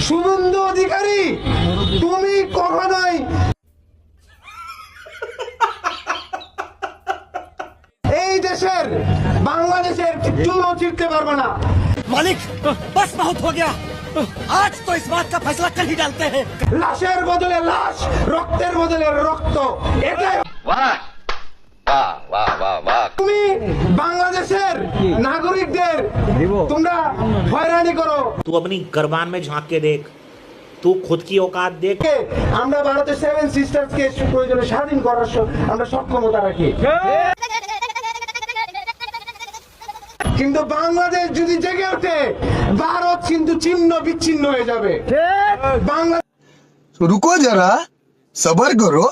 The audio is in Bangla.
শুভেন্দু অধিকারী, তুমি কখনোই এই দেশের বাংলাদেশের চুলো ছিঁড়তে পারবে না। मालिक बस बहुत हो गया, आज तो इस बात का फैसला कल ही डालते हैं। লাশের বদলে লাশ, রক্তের বদলে রক্ত, এটাই। তুমি বাংলাদেশের নাগরিকদের তোমরা হয়রানি করো। तू अपनी गरबान में झांक के देख, तू खुद की औकात देख। আমরা ভারতের 7 সিস্টার্স কে প্রয়োজনে স্বাধীন করার আমরা সক্ষমতা রাখি, কিন্তু বাংলাদেশ যদি জেগে ওঠে ভারত কিন্তু ছিন্ন বিচ্ছিন্ন হয়ে যাবে। বাংলাদেশ रुको जरा सबर करो।